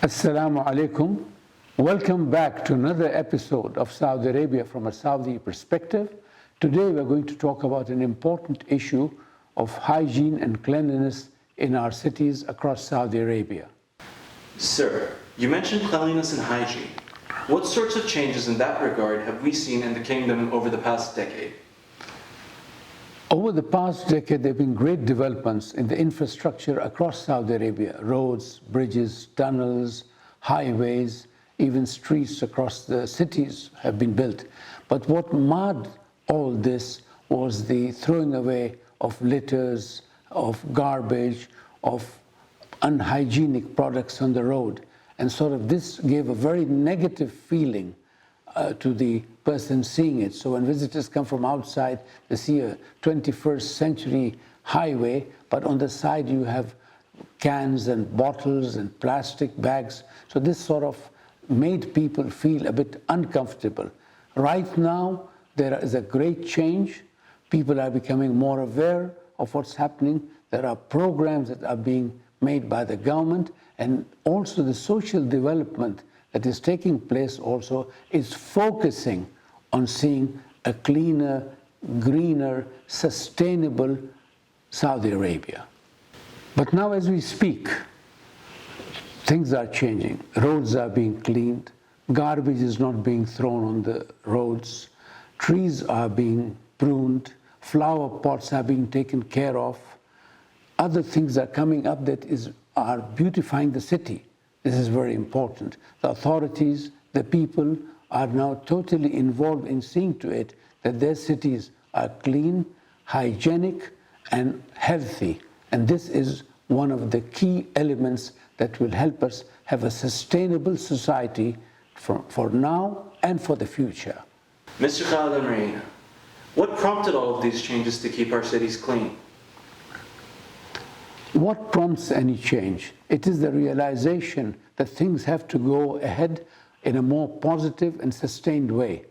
Assalamu alaikum. Welcome back to another episode of Saudi Arabia from a Saudi perspective. Today we're going to talk about an important issue of hygiene and cleanliness in our cities across Saudi Arabia. Sir, you mentioned cleanliness and hygiene. What sorts of changes in that regard have we seen in the kingdom over the past decade? Over the past decade, there have been great developments in the infrastructure across Saudi Arabia. Roads, bridges, tunnels, highways, even streets across the cities have been built. But what marred all this was the throwing away of litters, of garbage, of unhygienic products on the road. And sort of this gave a very negative feeling to the person seeing it. So when visitors come from outside, they see a 21st century highway, but on the side you have cans and bottles and plastic bags. So this sort of made people feel a bit uncomfortable. Right now, there is a great change. People are becoming more aware of what's happening. There are programs that are being made by the government, and also the social development that is taking place also is focusing on seeing a cleaner, greener, sustainable Saudi Arabia. But now as we speak, things are changing. Roads are being cleaned, garbage is not being thrown on the roads, trees are being pruned, flower pots are being taken care of, other things are coming up that are beautifying the city. This is very important. The authorities, the people are now totally involved in seeing to it that their cities are clean, hygienic, and healthy. And this is one of the key elements that will help us have a sustainable society for now and for the future. Mr. Khaled Almaeena, what prompted all of these changes to keep our cities clean? What prompts any change? It is the realization that things have to go ahead in a more positive and sustained way.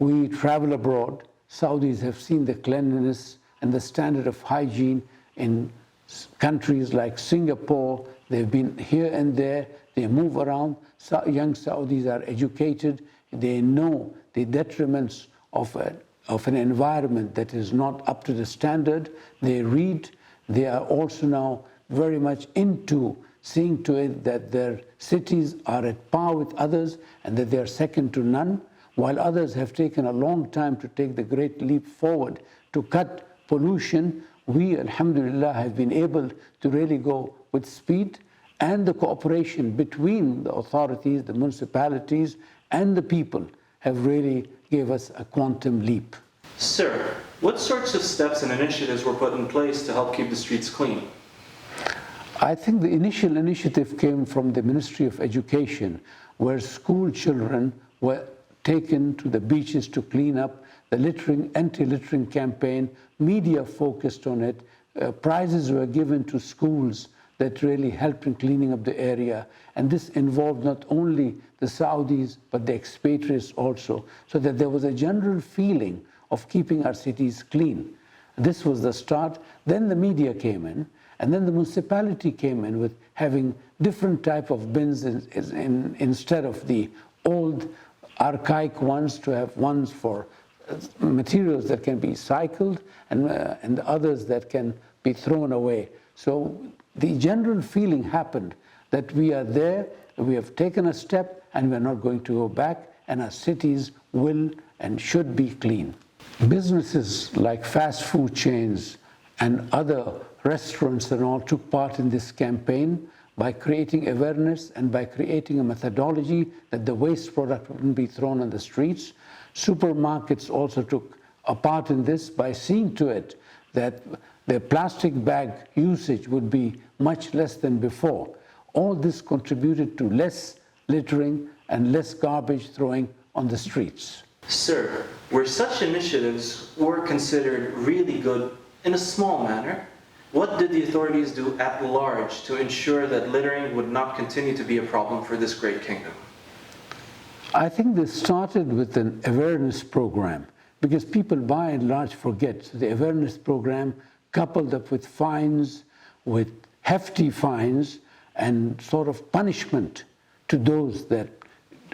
We travel abroad. Saudis have seen the cleanliness and the standard of hygiene in countries like Singapore. They've been here and there. They move around. Young Saudis are educated. They know the detriments of an environment that is not up to the standard. They read. They are also now very much into seeing to it that their cities are at par with others and that they are second to none, while others have taken a long time to take the great leap forward to cut pollution. We, alhamdulillah, have been able to really go with speed, and the cooperation between the authorities, the municipalities, and the people have really gave us a quantum leap. Sir, what sorts of steps and initiatives were put in place to help keep the streets clean? I think the initial initiative came from the Ministry of Education, where school children were taken to the beaches to clean up, the littering, anti-littering campaign, media focused on it, prizes were given to schools that really helped in cleaning up the area. And this involved not only the Saudis, but the expatriates also, so that there was a general feeling of keeping our cities clean. This was the start. Then the media came in, and then the municipality came in with having different type of bins instead of the old archaic ones, to have ones for materials that can be cycled and others that can be thrown away. So the general feeling happened that we are there, we have taken a step, and we're not going to go back, and our cities will and should be clean. Businesses like fast food chains and other restaurants and all took part in this campaign by creating awareness and by creating a methodology that the waste product wouldn't be thrown on the streets. Supermarkets also took a part in this by seeing to it that the plastic bag usage would be much less than before. All this contributed to less littering and less garbage throwing on the streets. Sir, where such initiatives were considered really good in a small manner, what did the authorities do at large to ensure that littering would not continue to be a problem for this great kingdom? I think this started with an awareness program, because people by and large forget. So the awareness program coupled up with fines, with hefty fines and sort of punishment to those that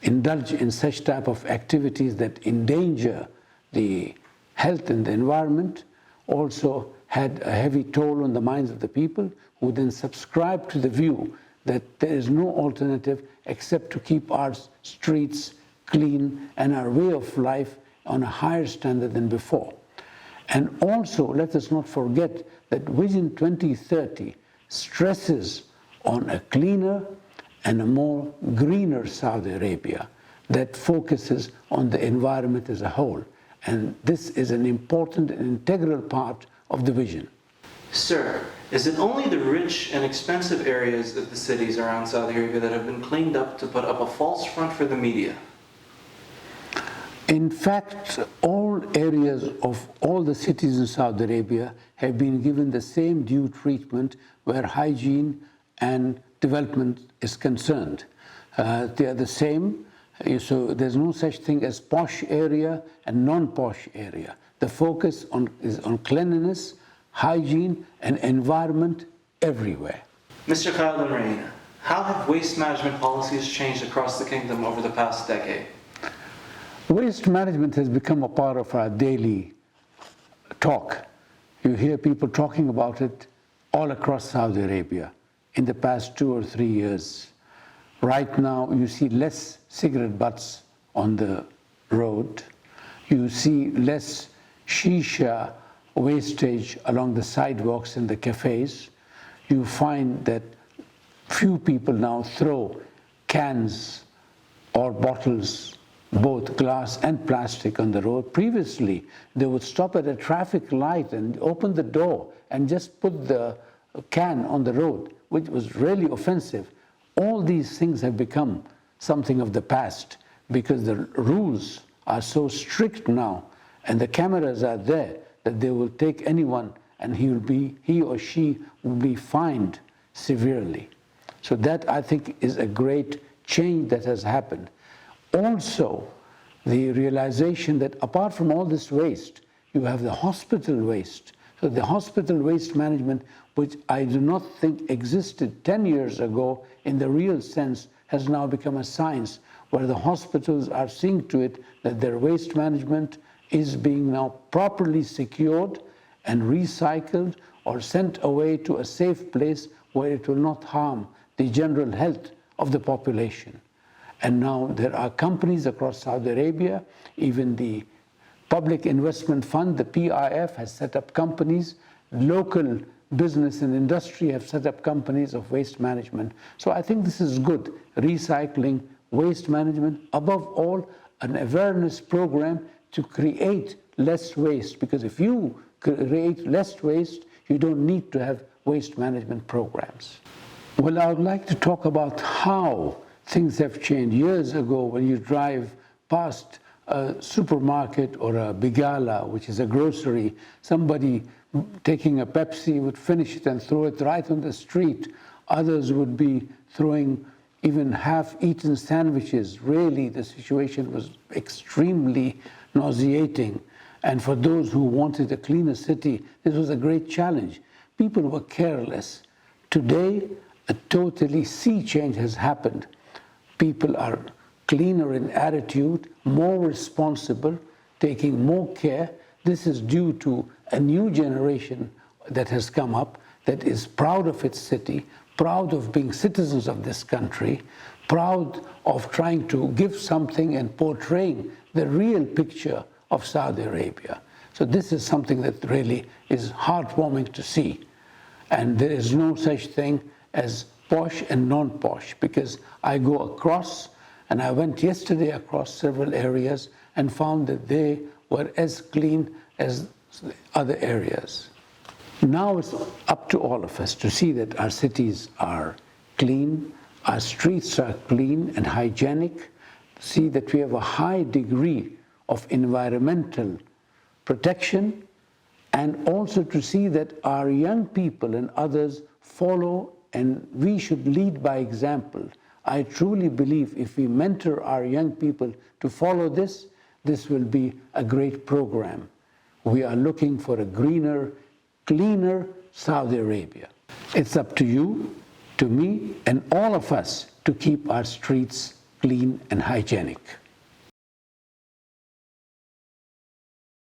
indulge in such type of activities that endanger the health and the environment also had a heavy toll on the minds of the people, who then subscribed to the view that there is no alternative except to keep our streets clean and our way of life on a higher standard than before. And also, let us not forget that Vision 2030 stresses on a cleaner and a more greener Saudi Arabia that focuses on the environment as a whole. And this is an important and integral part of the vision. Sir, is it only the rich and expensive areas of the cities around Saudi Arabia that have been cleaned up to put up a false front for the media? In fact, all areas of all the cities in Saudi Arabia have been given the same due treatment where hygiene and development is concerned. They are the same, so there's no such thing as posh area and non-posh area. The focus is on cleanliness, hygiene, and environment everywhere. Mr. Khaled Almaeena, how have waste management policies changed across the kingdom over the past decade? Waste management has become a part of our daily talk. You hear people talking about it all across Saudi Arabia in the past 2 or 3 years. Right now, you see less cigarette butts on the road. You see less shisha wastage along the sidewalks and the cafes. You find that few people now throw cans or bottles, both glass and plastic, on the road. Previously, they would stop at a traffic light and open the door and just put the can on the road, which was really offensive. All these things have become something of the past because the rules are so strict now and the cameras are there that they will take anyone and he or she will be fined severely. So that, I think, is a great change that has happened. Also, the realization that apart from all this waste, you have the hospital waste. So the hospital waste management, which I do not think existed 10 years ago in the real sense, has now become a science where the hospitals are seeing to it that their waste management is being now properly secured and recycled or sent away to a safe place where it will not harm the general health of the population. And now there are companies across Saudi Arabia, even the Public Investment Fund, the PIF, has set up companies. Local business and industry have set up companies of waste management. So I think this is good. Recycling, waste management, above all, an awareness program to create less waste. Because if you create less waste, you don't need to have waste management programs. Well, I would like to talk about how things have changed. Years ago, when you drive past a supermarket or a bigala, which is a grocery, somebody taking a Pepsi would finish it and throw it right on the street. Others would be throwing even half-eaten sandwiches. Really, the situation was extremely nauseating. And for those who wanted a cleaner city, this was a great challenge. People were careless. Today, a totally sea change has happened. People are cleaner in attitude, more responsible, taking more care. This is due to a new generation that has come up that is proud of its city, proud of being citizens of this country, proud of trying to give something and portraying the real picture of Saudi Arabia. So this is something that really is heartwarming to see. And there is no such thing as posh and non-posh, because I go across, and I went yesterday across several areas and found that they were as clean as the other areas. Now it's up to all of us to see that our cities are clean, our streets are clean and hygienic, see that we have a high degree of environmental protection, and also to see that our young people and others follow, and we should lead by example. I truly believe if we mentor our young people to follow this, this will be a great program. We are looking for a greener, cleaner Saudi Arabia. It's up to you, to me, and all of us to keep our streets clean and hygienic.